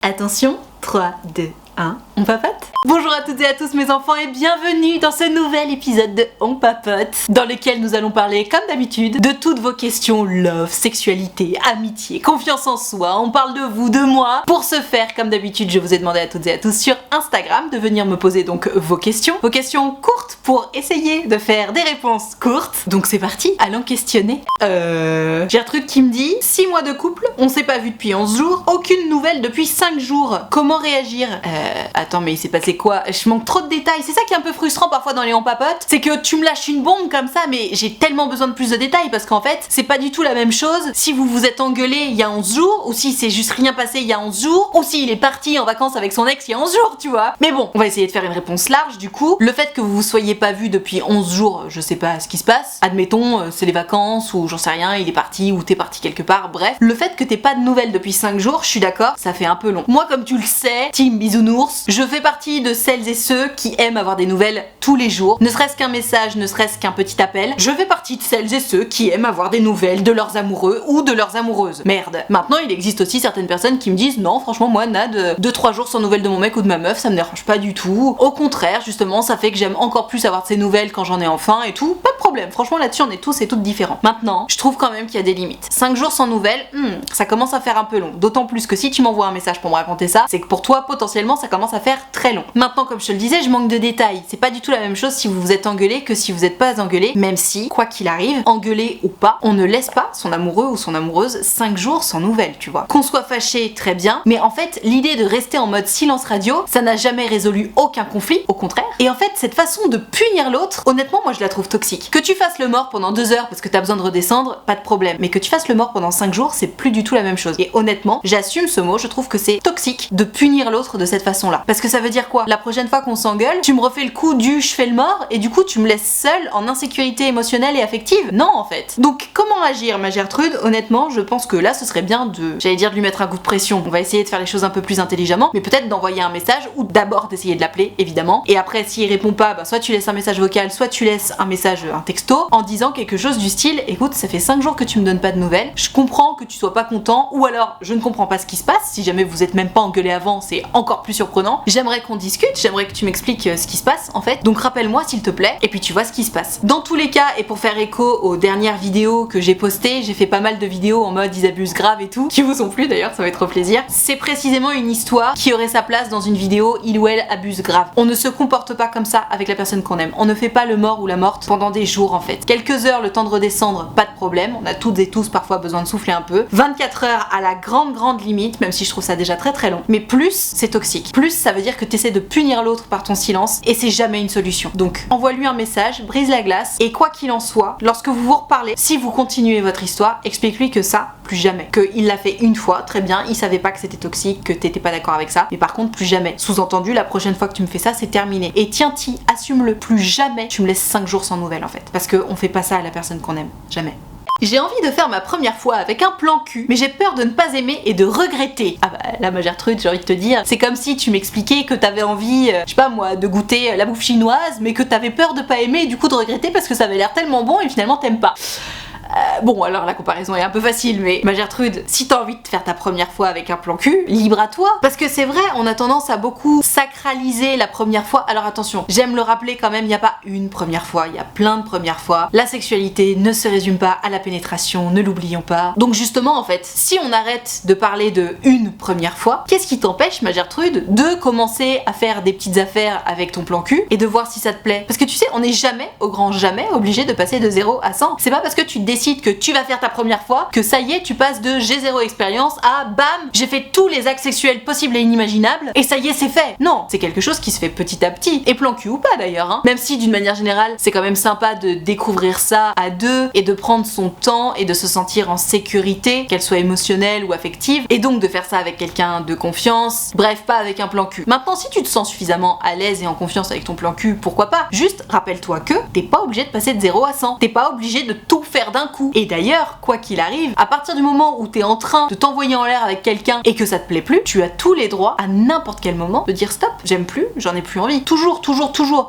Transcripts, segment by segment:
Attention, 3, 2, 1, on papote. Bonjour à toutes et à tous mes enfants et bienvenue dans ce nouvel épisode de On papote, dans lequel nous allons parler, comme d'habitude, de toutes vos questions love, sexualité, amitié, confiance en soi. On parle de vous, de moi. Pour ce faire, comme d'habitude, je vous ai demandé à toutes et à tous sur Instagram de venir me poser donc vos questions courtes pour essayer de faire des réponses courtes. Donc c'est parti, allons questionner. Gertrude qui me dit 6 mois de couple, on s'est pas vu depuis 11 jours, aucune nouvelle depuis 5 jours. Comment réagir? Attends, mais il s'est passé quoi? Je manque trop de détails. C'est ça qui est un peu frustrant parfois dans les On papote, c'est que tu me lâches une bombe comme ça, mais j'ai tellement besoin de plus de détails parce qu'en fait, c'est pas du tout la même chose si vous vous êtes engueulé il y a 11 jours, ou si c'est juste rien passé il y a 11 jours, ou s'il est parti en vacances avec son ex il y a 11 jours, tu vois. Mais bon, on va essayer de faire une réponse large du coup. Le fait que vous vous soyez pas vu depuis 11 jours, je sais pas ce qui se passe. Admettons, c'est les vacances, ou j'en sais rien, il est parti, ou t'es parti quelque part, bref. Le fait que t'aies pas de nouvelles depuis 5 jours, je suis d'accord, ça fait un peu long. Moi, comme tu le sais, team bisounours, je fais partie de celles et ceux qui aiment avoir des nouvelles tous les jours. Ne serait-ce qu'un message, ne serait-ce qu'un petit appel. Je fais partie de celles et ceux qui aiment avoir des nouvelles de leurs amoureux ou de leurs amoureuses. Merde. Maintenant, il existe aussi certaines personnes qui me disent non, franchement, moi, Nad, 2-3 jours sans nouvelles de mon mec ou de ma meuf, ça me dérange pas du tout. Au contraire, justement, ça fait que j'aime encore plus avoir de ces nouvelles quand j'en ai enfin et tout. Pas de problème. Franchement, là-dessus, on est tous et toutes différents. Maintenant, je trouve quand même qu'il y a des limites. 5 jours sans nouvelles, ça commence à faire un peu long. D'autant plus que si tu m'envoies un message pour me raconter ça, c'est que pour toi, potentiellement, ça commence à faire très long. Maintenant, comme je te le disais, je manque de détails. C'est pas du tout la même chose si vous vous êtes engueulé que si vous êtes pas engueulé, même si, quoi qu'il arrive, engueulé ou pas, on ne laisse pas son amoureux ou son amoureuse 5 jours sans nouvelles, tu vois. Qu'on soit fâché, très bien, mais en fait, l'idée de rester en mode silence radio, ça n'a jamais résolu aucun conflit, au contraire. Et en fait, cette façon de punir l'autre, honnêtement, moi je la trouve toxique. Que tu fasses le mort pendant 2 heures parce que t'as besoin de redescendre, pas de problème. Mais que tu fasses le mort pendant 5 jours, c'est plus du tout la même chose. Et honnêtement, j'assume ce mot, je trouve que c'est toxique de punir l'autre de cette façon-là. Parce que ça veut dire quoi? La prochaine fois qu'on s'engueule, tu me refais le coup du je fais le mort et du coup tu me laisses seule en insécurité émotionnelle et affective? Non en fait. Donc comment agir ma Gertrude? Honnêtement, je pense que là ce serait bien de, j'allais dire de lui mettre un coup de pression. On va essayer de faire les choses un peu plus intelligemment, mais peut-être d'envoyer un message ou d'abord d'essayer de l'appeler évidemment. Et après s'il répond pas, bah, soit tu laisses un message vocal, soit tu laisses un message, un texto, en disant quelque chose du style écoute, ça fait 5 jours que tu me donnes pas de nouvelles, je comprends que tu sois pas content, ou alors je ne comprends pas ce qui se passe. Si jamais vous êtes même pas engueulé avant, c'est encore plus surprenant. J'aimerais qu'on discute, j'aimerais que tu m'expliques ce qui se passe en fait. Donc rappelle-moi s'il te plaît, et puis tu vois ce qui se passe. Dans tous les cas, et pour faire écho aux dernières vidéos que j'ai postées, j'ai fait pas mal de vidéos en mode ils abusent grave et tout, qui vous ont plu d'ailleurs, ça va être trop plaisir. C'est précisément une histoire qui aurait sa place dans une vidéo il ou elle abuse grave. On ne se comporte pas comme ça avec la personne qu'on aime. On ne fait pas le mort ou la morte pendant des jours en fait. Quelques heures, le temps de redescendre, pas de problème. On a toutes et tous parfois besoin de souffler un peu. 24 heures à la grande limite, même si je trouve ça déjà très long. Mais plus, c'est toxique. Plus, ça veut dire que t'essaies de punir l'autre par ton silence et c'est jamais une solution. Donc, envoie-lui un message, brise la glace et quoi qu'il en soit, lorsque vous vous reparlez, si vous continuez votre histoire, explique-lui que ça, plus jamais. Qu'il l'a fait une fois, très bien, il savait pas que c'était toxique, que t'étais pas d'accord avec ça, mais par contre, plus jamais. Sous-entendu, la prochaine fois que tu me fais ça, c'est terminé. Et tiens-t'y, assume-le, plus jamais tu me laisses 5 jours sans nouvelles en fait. Parce qu'on fait pas ça à la personne qu'on aime. Jamais. J'ai envie de faire ma première fois avec un plan cul, mais j'ai peur de ne pas aimer et de regretter. Ah bah là ma Gertrude, j'ai envie de te dire, c'est comme si tu m'expliquais que t'avais envie, je sais pas moi, de goûter la bouffe chinoise, mais que t'avais peur de pas aimer et du coup de regretter parce que ça avait l'air tellement bon et finalement t'aimes pas. Bon alors la comparaison est un peu facile, mais ma Gertrude, si t'as envie de faire ta première fois avec un plan cul, libre à toi. Parce que c'est vrai, on a tendance à beaucoup sacraliser la première fois. Alors attention, j'aime le rappeler quand même, il n'y a pas une première fois, il y a plein de premières fois. La sexualité ne se résume pas à la pénétration, ne l'oublions pas. Donc justement en fait, si on arrête de parler de une première fois, qu'est-ce qui t'empêche ma Gertrude de commencer à faire des petites affaires avec ton plan cul et de voir si ça te plaît? Parce que tu sais, on n'est jamais, au grand jamais, obligé de passer de 0 à 100. C'est pas parce que tu décides que tu vas faire ta première fois que ça y est, tu passes de j'ai 0 expérience à bam, j'ai fait tous les actes sexuels possibles et inimaginables et ça y est, c'est fait. Non, c'est quelque chose qui se fait petit à petit, et plan cul ou pas d'ailleurs, hein. Même si d'une manière générale, c'est quand même sympa de découvrir ça à deux et de prendre son temps et de se sentir en sécurité, qu'elle soit émotionnelle ou affective, et donc de faire ça avec quelqu'un de confiance, bref, pas avec un plan cul. Maintenant, si tu te sens suffisamment à l'aise et en confiance avec ton plan cul, pourquoi pas? Juste rappelle-toi que t'es pas obligé de passer de 0 à 100, t'es pas obligé de tout faire d'un coup. Et d'ailleurs, quoi qu'il arrive, à partir du moment où t'es en train de t'envoyer en l'air avec quelqu'un et que ça te plaît plus, tu as tous les droits à n'importe quel moment de dire dire stop, j'aime plus, j'en ai plus envie. Toujours.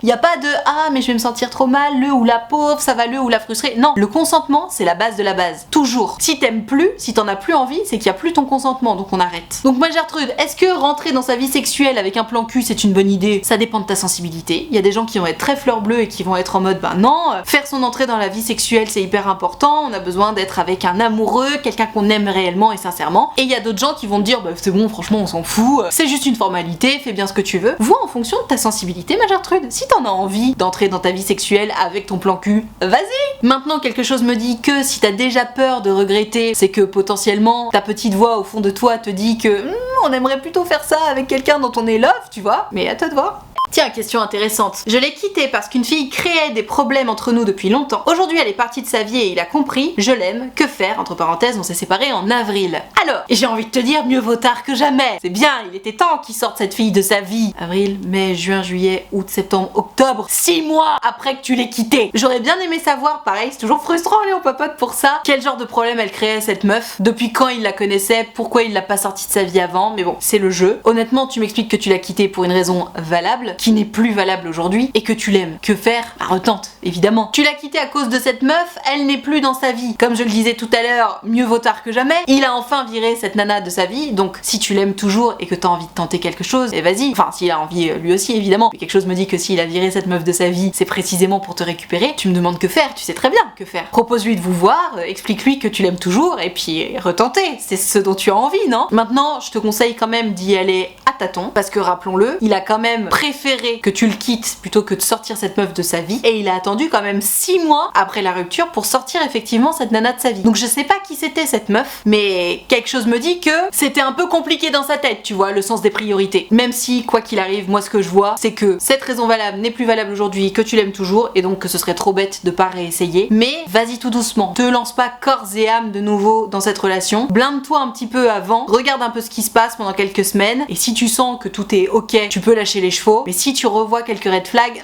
Il y a pas de ah mais je vais me sentir trop mal, le ou la pauvre, ça va le ou la frustrer. Non, le consentement c'est la base de la base. Toujours. Si t'aimes plus, si t'en as plus envie, c'est qu'il y a plus ton consentement, donc on arrête. Donc moi Gertrude, est-ce que rentrer dans sa vie sexuelle avec un plan cul c'est une bonne idée? Ça dépend de ta sensibilité. Il y a des gens qui vont être très fleur bleue et qui vont être en mode bah non, faire son entrée dans la vie sexuelle c'est hyper important, on a besoin d'être avec un amoureux, quelqu'un qu'on aime réellement et sincèrement. Et il y a d'autres gens qui vont te dire bah c'est bon, franchement on s'en fout, c'est juste une formalité, fais bien ce que tu veux. Vois en fonction de ta sensibilité ma Gertrude. Si t'en as envie d'entrer dans ta vie sexuelle avec ton plan cul, vas-y. Maintenant quelque chose me dit que si t'as déjà peur de regretter, c'est que potentiellement ta petite voix au fond de toi te dit que on aimerait plutôt faire ça avec quelqu'un dont on est love, tu vois, mais à toi de voir. Tiens, question intéressante. Je l'ai quitté parce qu'une fille créait des problèmes entre nous depuis longtemps. Aujourd'hui, elle est partie de sa vie et il a compris. Je l'aime. Que faire? Entre parenthèses, on s'est séparés en avril. Alors, j'ai envie de te dire, mieux vaut tard que jamais. C'est bien, il était temps qu'il sorte cette fille de sa vie. Avril, mai, juin, juillet, août, septembre, octobre. 6 mois après que tu l'aies quitté. J'aurais bien aimé savoir, pareil, c'est toujours frustrant, les on papote pour ça. Quel genre de problème elle créait cette meuf? Depuis quand il la connaissait? Pourquoi il l'a pas sortie de sa vie avant? Mais bon, c'est le jeu. Honnêtement, tu m'expliques que tu l'as quitté pour une raison valable, qui n'est plus valable aujourd'hui, et que tu l'aimes. Que faire? Bah retente, évidemment. Tu l'as quitté à cause de cette meuf, elle n'est plus dans sa vie. Comme je le disais tout à l'heure, mieux vaut tard que jamais. Il a enfin viré cette nana de sa vie, donc si tu l'aimes toujours et que t'as envie de tenter quelque chose, et vas-y. Enfin, s'il a envie lui aussi, évidemment. Mais quelque chose me dit que s'il a viré cette meuf de sa vie, c'est précisément pour te récupérer. Tu me demandes que faire, tu sais très bien que faire. Propose-lui de vous voir, explique-lui que tu l'aimes toujours, et puis retenter. C'est ce dont tu as envie, non? Maintenant, je te conseille quand même d'y aller à tâtons, parce que rappelons-le, il a quand même préféré que tu le quittes plutôt que de sortir cette meuf de sa vie, et il a attendu quand même 6 mois après la rupture pour sortir effectivement cette nana de sa vie. Donc je sais pas qui c'était cette meuf, mais quelque chose me dit que c'était un peu compliqué dans sa tête, tu vois, le sens des priorités. Même si, quoi qu'il arrive, moi ce que je vois, c'est que cette raison valable n'est plus valable aujourd'hui, que tu l'aimes toujours, et donc que ce serait trop bête de pas réessayer. Mais vas-y tout doucement, te lance pas corps et âme de nouveau dans cette relation, blinde-toi un petit peu avant, regarde un peu ce qui se passe pendant quelques semaines, et si tu sens que tout est ok, tu peux lâcher les chevaux, mais si tu revois quelques red flags,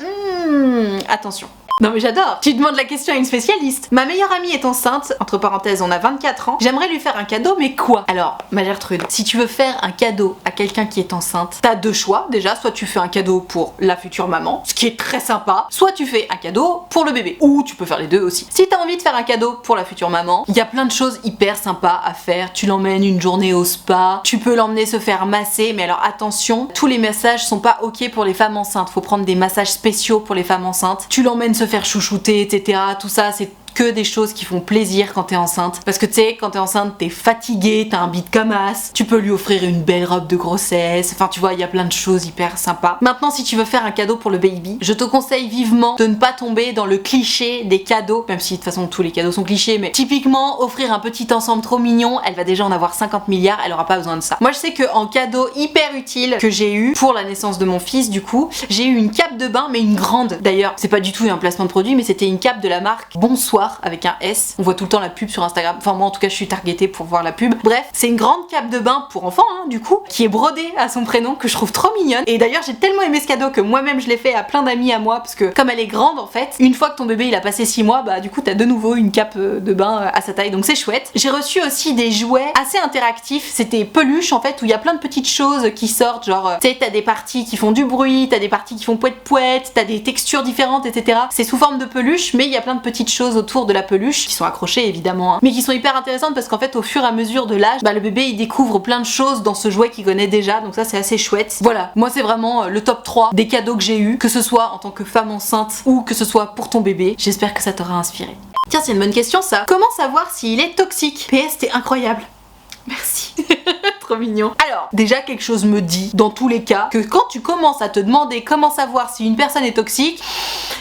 attention. Non mais j'adore. Tu demandes la question à une spécialiste. Ma meilleure amie est enceinte, entre parenthèses on a 24 ans, j'aimerais lui faire un cadeau mais quoi? Alors, ma Gertrude, si tu veux faire un cadeau à quelqu'un qui est enceinte, t'as deux choix déjà, soit tu fais un cadeau pour la future maman, ce qui est très sympa, soit tu fais un cadeau pour le bébé, ou tu peux faire les deux aussi. Si t'as envie de faire un cadeau pour la future maman, il y a plein de choses hyper sympas à faire. Tu l'emmènes une journée au spa, tu peux l'emmener se faire masser, mais alors attention, tous les massages sont pas ok pour les femmes enceintes, faut prendre des massages spéciaux pour les femmes enceintes. Tu l'emmènes se faire chouchouter, etc. Tout ça, c'est que des choses qui font plaisir quand t'es enceinte. Parce que tu sais, quand t'es enceinte, t'es fatiguée, t'as un bide comme as, tu peux lui offrir une belle robe de grossesse, enfin tu vois, il y a plein de choses hyper sympas. Maintenant, si tu veux faire un cadeau pour le baby, je te conseille vivement de ne pas tomber dans le cliché des cadeaux, même si de toute façon tous les cadeaux sont clichés, mais typiquement, offrir un petit ensemble trop mignon, elle va déjà en avoir 50 milliards, elle aura pas besoin de ça. Moi je sais que en cadeau hyper utile que j'ai eu pour la naissance de mon fils, du coup, j'ai eu une cape de bain, mais une grande. D'ailleurs, c'est pas du tout un placement de produit, mais c'était une cape de la marque Bonsoir avec un S. On voit tout le temps la pub sur Instagram. Enfin moi en tout cas je suis targetée pour voir la pub. Bref, c'est une grande cape de bain pour enfants du coup, qui est brodée à son prénom, que je trouve trop mignonne. Et d'ailleurs j'ai tellement aimé ce cadeau que moi-même je l'ai fait à plein d'amis à moi, parce que comme elle est grande en fait, une fois que ton bébé il a passé 6 mois, bah du coup t'as de nouveau une cape de bain à sa taille, donc c'est chouette. J'ai reçu aussi des jouets assez interactifs, c'était peluche en fait, où il y a plein de petites choses qui sortent, genre tu sais, t'as des parties qui font du bruit, t'as des parties qui font poète-poète, t'as des textures différentes, etc. C'est sous forme de peluche, mais il y a plein de petites choses autour de la peluche qui sont accrochées évidemment, mais qui sont hyper intéressantes parce qu'en fait au fur et à mesure de l'âge, bah le bébé il découvre plein de choses dans ce jouet qu'il connaît déjà, donc ça c'est assez chouette. Voilà, moi c'est vraiment le top 3 des cadeaux que j'ai eu, que ce soit en tant que femme enceinte ou que ce soit pour ton bébé. J'espère que ça t'aura inspiré. Tiens, c'est une bonne question ça. Comment savoir s'il est toxique? PS, t'es incroyable. Merci. Trop mignon. Alors, déjà quelque chose me dit, dans tous les cas, que quand tu commences à te demander comment savoir si une personne est toxique,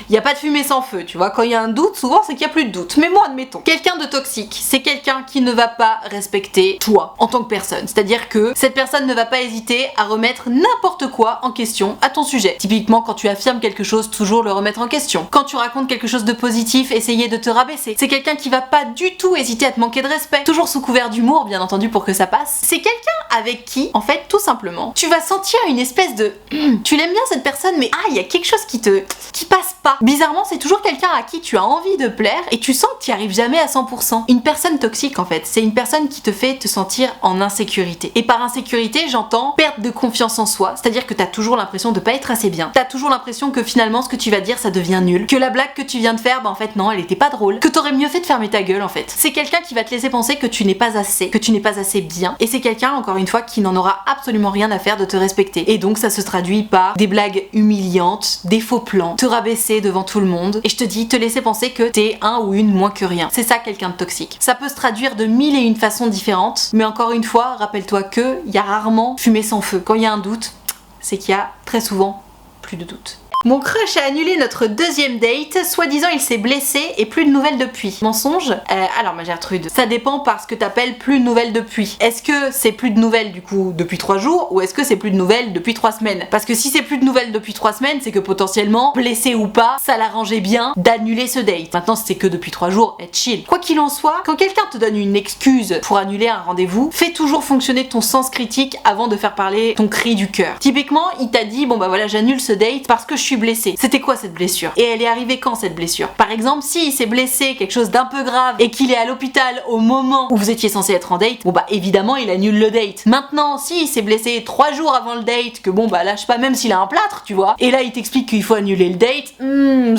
il n'y a pas de fumée sans feu, tu vois. Quand il y a un doute, souvent c'est qu'il n'y a plus de doute. Mais moi, admettons, quelqu'un de toxique, c'est quelqu'un qui ne va pas respecter toi en tant que personne. C'est-à-dire que cette personne ne va pas hésiter à remettre n'importe quoi en question à ton sujet. Typiquement, quand tu affirmes quelque chose, toujours le remettre en question. Quand tu racontes quelque chose de positif, essayer de te rabaisser. C'est quelqu'un qui va pas du tout hésiter à te manquer de respect. Toujours sous couvert d'humour, bien entendu, pour que ça passe. C'est quelqu'un avec qui, en fait, tout simplement, tu vas sentir une espèce de tu l'aimes bien cette personne, mais il y a quelque chose qui passe pas. Bizarrement, c'est toujours quelqu'un à qui tu as envie de plaire et tu sens que tu n'y arrives jamais à 100%. Une personne toxique, en fait, c'est une personne qui te fait te sentir en insécurité. Et par insécurité, j'entends perte de confiance en soi, c'est-à-dire que t'as toujours l'impression de pas être assez bien. T'as toujours l'impression que finalement ce que tu vas dire ça devient nul, que la blague que tu viens de faire, en fait non, elle était pas drôle, que t'aurais mieux fait de fermer ta gueule en fait. C'est quelqu'un qui va te laisser penser que tu n'es pas assez, que tu n'es pas assez bien, et c'est quelqu'un encore une fois qui n'en aura absolument rien à faire de te respecter. Et donc ça se traduit par des blagues humiliantes, des faux plans, te rabaisser devant tout le monde, et je te dis, te laisser penser que t'es un ou une moins que rien. C'est ça quelqu'un de toxique. Ça peut se traduire de 1001 façons différentes, mais encore une fois, rappelle-toi que y a rarement fumée sans feu. Quand il y a un doute, c'est qu'il y a très souvent plus de doute. Mon crush a annulé notre deuxième date, soi-disant il s'est blessé et plus de nouvelles depuis. Mensonge? Alors ma Gertrude, ça dépend par ce que t'appelles plus de nouvelles depuis. Est-ce que c'est plus de nouvelles du coup depuis 3 jours ou est-ce que c'est plus de nouvelles depuis 3 semaines? Parce que si c'est plus de nouvelles depuis 3 semaines, c'est que potentiellement, blessé ou pas, ça l'arrangeait bien d'annuler ce date. Maintenant si c'est que depuis 3 jours, chill. Quoi qu'il en soit, quand quelqu'un te donne une excuse pour annuler un rendez-vous, fais toujours fonctionner ton sens critique avant de faire parler ton cri du cœur. Typiquement, il t'a dit bon bah voilà j'annule ce date parce que je suis blessée. C'était quoi cette blessure? Et elle est arrivée quand cette blessure? Par exemple, s'il s'est blessé quelque chose d'un peu grave et qu'il est à l'hôpital au moment où vous étiez censé être en date, bon bah évidemment il annule le date. Maintenant, s'il s'est blessé 3 jours avant le date, que bon bah là je sais pas, même s'il a un plâtre, tu vois, et là il t'explique qu'il faut annuler le date,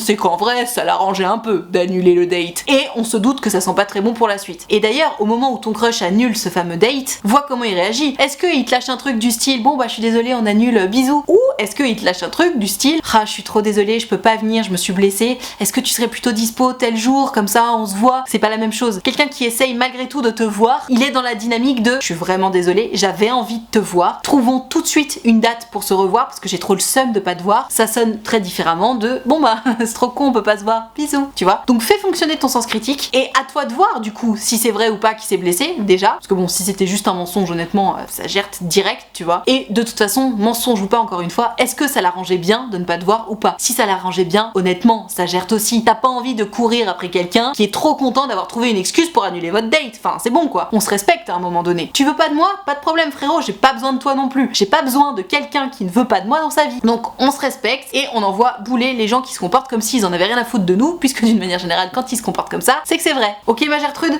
c'est qu'en vrai ça l'arrangeait un peu d'annuler le date. Et on se doute que ça sent pas très bon pour la suite. Et d'ailleurs, au moment où ton crush annule ce fameux date, vois comment il réagit. Est-ce qu'il te lâche un truc du style bon bah je suis désolée on annule bisous? Ou est-ce qu'il te lâche un truc du style je suis trop désolée, je peux pas venir, je me suis blessée, est-ce que tu serais plutôt dispo tel jour, comme ça on se voit? C'est pas la même chose. Quelqu'un qui essaye malgré tout de te voir, il est dans la dynamique de je suis vraiment désolée, j'avais envie de te voir, trouvons tout de suite une date pour se revoir parce que j'ai trop le seum de pas te voir. Ça sonne très différemment de bon bah c'est trop con, on peut pas se voir, bisous, tu vois. Donc fais fonctionner ton sens critique et à toi de voir du coup si c'est vrai ou pas qu'il s'est blessé déjà, parce que bon si c'était juste un mensonge honnêtement ça gère direct, tu vois. Et de toute façon, mensonge ou pas encore une fois, est-ce que ça l'arrangeait bien de ne pas te voir ou pas? Si ça l'arrangeait bien, honnêtement, ça gère aussi. T'as pas envie de courir après quelqu'un qui est trop content d'avoir trouvé une excuse pour annuler votre date. Enfin, c'est bon quoi. On se respecte à un moment donné. Tu veux pas de moi? Pas de problème frérot, j'ai pas besoin de toi non plus. J'ai pas besoin de quelqu'un qui ne veut pas de moi dans sa vie. Donc on se respecte et on envoie bouler les gens qui se comportent comme s'ils en avaient rien à foutre de nous, puisque d'une manière générale, quand ils se comportent comme ça, c'est que c'est vrai. Ok ma Gertrude?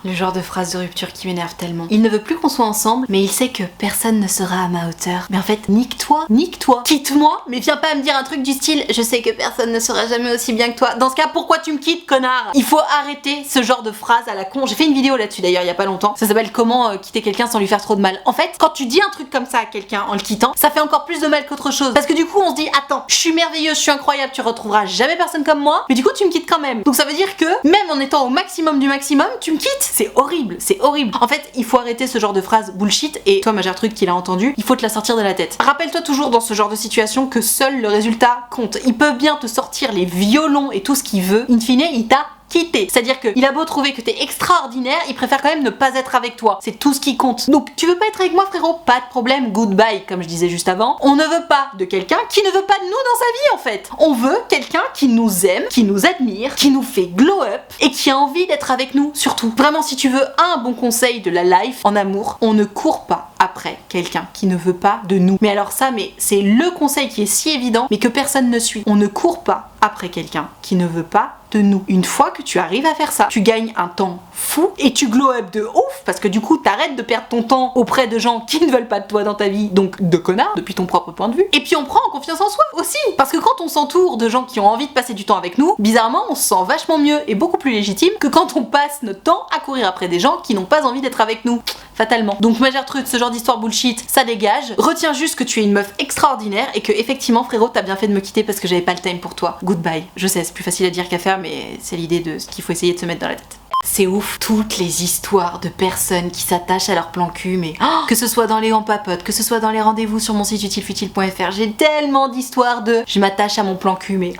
Le genre de phrase de rupture qui m'énerve tellement. Il ne veut plus qu'on soit ensemble, mais il sait que personne ne sera à ma hauteur. Mais en fait, nique-toi, quitte-moi, mais viens pas me dire un truc du style je sais que personne ne sera jamais aussi bien que toi. Dans ce cas, pourquoi tu me quittes, connard? Il faut arrêter ce genre de phrase à la con. J'ai fait une vidéo là-dessus d'ailleurs il y a pas longtemps. Ça s'appelle comment quitter quelqu'un sans lui faire trop de mal. En fait, quand tu dis un truc comme ça à quelqu'un en le quittant, ça fait encore plus de mal qu'autre chose. Parce que du coup, on se dit attends, je suis merveilleuse, je suis incroyable, tu retrouveras jamais personne comme moi, mais du coup, tu me quittes quand même. Donc ça veut dire que même en étant au maximum du maximum, tu me quittes. C'est horrible, c'est horrible. En fait, il faut arrêter ce genre de phrase bullshit et toi, ma Gertrude qui l'a entendu, il faut te la sortir de la tête. Rappelle-toi toujours dans ce genre de situation que seul le résultat compte. Il peut bien te sortir les violons et tout ce qu'il veut, in fine, il t'a quitté. C'est-à-dire qu'il a beau trouver que t'es extraordinaire, il préfère quand même ne pas être avec toi. C'est tout ce qui compte. Donc, tu veux pas être avec moi, frérot? Pas de problème, goodbye, comme je disais juste avant. On ne veut pas de quelqu'un qui ne veut pas de nous dans sa vie, en fait. On veut quelqu'un qui nous aime, qui nous admire, qui nous fait glow up et qui a envie d'être avec nous, surtout. Vraiment, si tu veux un bon conseil de la life en amour, on ne court pas après quelqu'un qui ne veut pas de nous. Mais alors ça, c'est le conseil qui est si évident, mais que personne ne suit. On ne court pas après quelqu'un qui ne veut pas de nous. Une fois que tu arrives à faire ça, tu gagnes un temps fou et tu glow up de ouf parce que du coup t'arrêtes de perdre ton temps auprès de gens qui ne veulent pas de toi dans ta vie, donc de connards depuis ton propre point de vue. Et puis on prend en confiance en soi aussi parce que quand on s'entoure de gens qui ont envie de passer du temps avec nous, bizarrement on se sent vachement mieux et beaucoup plus légitime que quand on passe notre temps à courir après des gens qui n'ont pas envie d'être avec nous. Fatalement. Donc ma Gertrude, ce genre d'histoire bullshit, ça dégage. Retiens juste que tu es une meuf extraordinaire et que effectivement frérot t'as bien fait de me quitter parce que j'avais pas le time pour toi. Goodbye. Je sais, c'est plus facile à dire qu'à faire, mais c'est l'idée de ce qu'il faut essayer de se mettre dans la tête. C'est ouf, toutes les histoires de personnes qui s'attachent à leur plan cul, mais que ce soit dans les On Papote, que ce soit dans les rendez-vous sur mon site utilefutile.fr, j'ai tellement d'histoires de je m'attache à mon plan cul, mais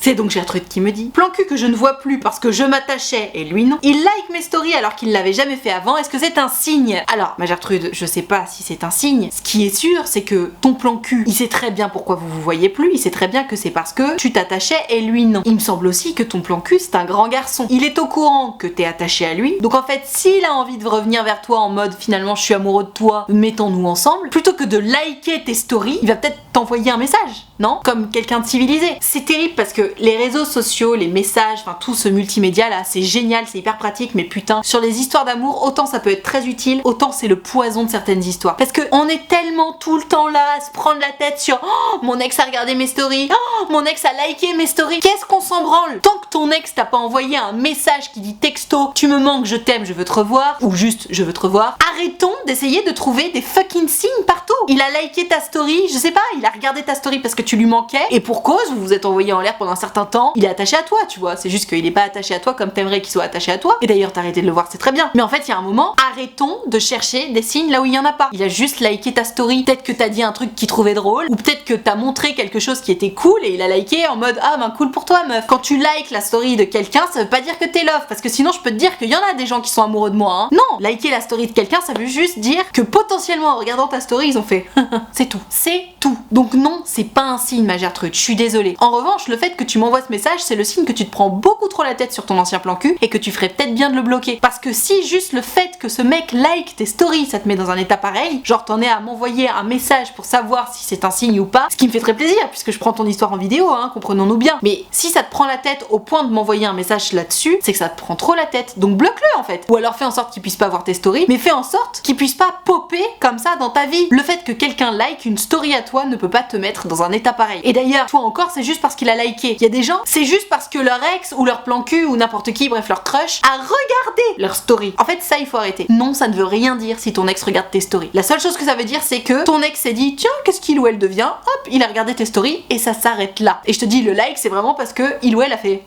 c'est donc Gertrude qui me dit plan cul que je ne vois plus parce que je m'attachais et lui non. Il like mes stories alors qu'il l'avait jamais fait avant, est-ce que c'est un signe? Alors, ma Gertrude, je sais pas pas si c'est un signe. Ce qui est sûr, c'est que ton plan cul, il sait très bien pourquoi vous vous voyez plus, il sait très bien que c'est parce que tu t'attachais et lui non. Il me semble aussi que ton plan cul, c'est un grand garçon. Il est au courant que t'es attaché à lui, donc en fait, s'il a envie de revenir vers toi en mode finalement je suis amoureux de toi, mettons-nous ensemble, plutôt que de liker tes stories, il va peut-être t'envoyer un message, non? Comme quelqu'un de civilisé. C'est terrible parce que les réseaux sociaux, les messages, enfin tout ce multimédia là, c'est génial, c'est hyper pratique, mais putain, sur les histoires d'amour, autant ça peut être très utile, autant c'est le poison de certaines histoires. Parce que on est tellement tout le temps là à se prendre la tête sur oh, mon ex a regardé mes stories, oh, mon ex a liké mes stories. Qu'est-ce qu'on s'en branle? Tant que ton ex t'a pas envoyé un message qui dit texto, tu me manques, je t'aime, je veux te revoir, ou juste je veux te revoir, arrêtons d'essayer de trouver des fucking signes partout. Il a liké ta story, je sais pas, il a regardé ta story parce que tu lui manquais, et pour cause, vous vous êtes envoyé en l'air pendant un certain temps, il est attaché à toi, tu vois, c'est juste qu'il est pas attaché à toi comme t'aimerais qu'il soit attaché à toi, et d'ailleurs t'as arrêté de le voir, c'est très bien, mais en fait il y a un moment, arrêtons de chercher des signes là où il y en a pas. Il a juste liké ta story, peut-être que t'as dit un truc qu'il trouvait drôle, ou peut-être que t'as montré quelque chose qui était cool et il a liké en mode ah ben cool pour toi meuf. Quand tu likes la story de quelqu'un, ça veut pas dire que t'es love, parce que sinon je peux te dire qu'il y en a des gens qui sont amoureux de moi, hein. Non, liker la story de quelqu'un, ça veut juste dire que potentiellement en regardant ta story, ils ont fait c'est tout, c'est tout. Donc non, c'est pas un signe ma Gertrude, je suis désolée. En revanche, le fait que tu m'envoies ce message, c'est le signe que tu te prends beaucoup trop la tête sur ton ancien plan cul et que tu ferais peut-être bien de le bloquer. Parce que si juste le fait que ce mec like tes stories, ça te met dans un état pareil, genre t'en es à m'envoyer un message pour savoir si c'est un signe ou pas, ce qui me fait très plaisir puisque je prends ton histoire en vidéo, hein, comprenons-nous bien. Mais si ça te prend la tête au point de m'envoyer un message là-dessus, c'est que ça te prend trop la tête. Donc bloque-le en fait. Ou alors fais en sorte qu'il puisse pas voir tes stories, mais fais en sorte qu'il puisse pas popper comme ça dans ta vie. Le fait que quelqu'un like une story à toi ne peut pas te mettre dans un état pareil. Et d'ailleurs, toi encore, c'est juste parce qu'il a liké. Il y a des gens, c'est juste parce que leur ex ou leur plan cul ou n'importe qui, bref leur crush, a regardé leur story. En fait, ça il faut arrêter. Non, ça ne veut rien dire si ton ex regarde tes stories. La seule chose que ça veut dire, c'est que ton ex s'est dit tiens, qu'est-ce qu'il ou elle devient? Hop, il a regardé tes stories et ça s'arrête là. Et je te dis, le like, c'est vraiment parce que il ou elle a fait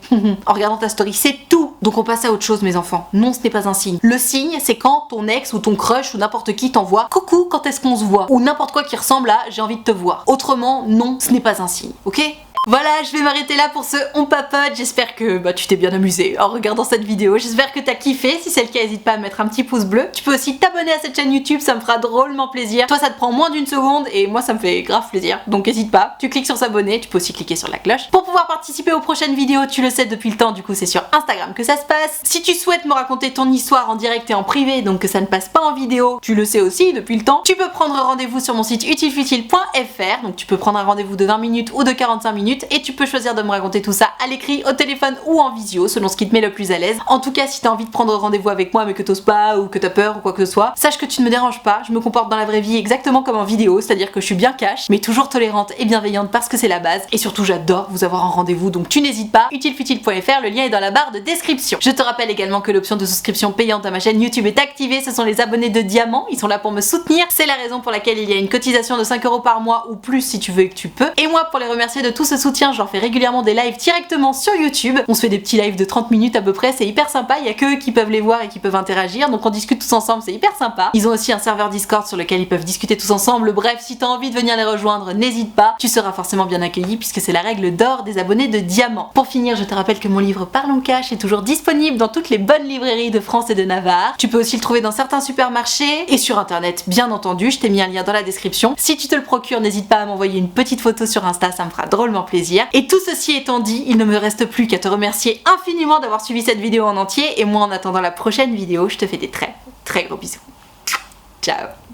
en regardant ta story. C'est tout. Donc on passe à autre chose, mes enfants. Non, ce n'est pas un signe. Le signe, c'est quand ton ex ou ton crush ou n'importe qui t'envoie coucou, quand est-ce qu'on se voit? Ou n'importe quoi qui ressemble à j'ai envie de te voir. Autrement, non, ce n'est pas un signe. Ok? Voilà, je vais m'arrêter là pour ce On Papote. J'espère que tu t'es bien amusé en regardant cette vidéo. J'espère que t'as kiffé. Si c'est le cas, n'hésite pas à mettre un petit pouce bleu. Tu peux aussi t'abonner à cette chaîne YouTube, ça me fera drôlement plaisir. Toi, ça te prend moins d'une seconde et moi, ça me fait grave plaisir. Donc n'hésite pas, tu cliques sur s'abonner. Tu peux aussi cliquer sur la cloche. Pour pouvoir participer aux prochaines vidéos, tu le sais depuis le temps, du coup c'est sur Instagram que ça se passe. Si tu souhaites me raconter ton histoire en direct et en privé, donc que ça ne passe pas en vidéo, tu le sais aussi depuis le temps, tu peux prendre rendez-vous sur mon site utilefutile.fr. Donc tu peux prendre un rendez-vous de 20 minutes ou de 45 minutes et tu peux choisir de me raconter tout ça à l'écrit, au téléphone ou en visio, selon ce qui te met le plus à l'aise. En tout cas, si t'as envie de prendre rendez-vous avec moi mais que t'oses pas ou que t'as peur ou quoi que ce soit, sache que tu ne me déranges pas, je me comporte dans la vraie vie exactement comme en vidéo, c'est-à-dire que je suis bien cash, mais toujours tolérante et bienveillante parce que c'est la base, et surtout j'adore vous avoir en rendez-vous, donc tu n'hésites pas, utilefutile.fr, le lien est dans la barre de description. Je te rappelle également que l'option de souscription payante à ma chaîne YouTube est activée, ce sont les abonnés de diamant, ils sont là pour me soutenir, c'est la raison pour laquelle il y a une cotisation de 5 € par mois ou plus si tu veux et que tu peux, et moi pour les remercier de tout ce soutien, je leur fais régulièrement des lives directement sur YouTube. On se fait des petits lives de 30 minutes à peu près, c'est hyper sympa, il y a que eux qui peuvent les voir et qui peuvent interagir, donc on discute tous ensemble, c'est hyper sympa. Ils ont aussi un serveur Discord sur lequel ils peuvent discuter tous ensemble, bref, si t'as envie de venir les rejoindre, n'hésite pas, tu seras forcément bien accueilli puisque c'est la règle d'or des abonnés de diamant. Pour finir, je te rappelle que mon livre Parlons Cash est toujours disponible dans toutes les bonnes librairies de France et de Navarre. Tu peux aussi le trouver dans certains supermarchés et sur internet, bien entendu, je t'ai mis un lien dans la description. Si tu te le procures, n'hésite pas à m'envoyer une petite photo sur Insta, ça me fera drôlement plaisir. Et tout ceci étant dit, il ne me reste plus qu'à te remercier infiniment d'avoir suivi cette vidéo en entier, et moi en attendant la prochaine vidéo, je te fais des très gros bisous. Ciao.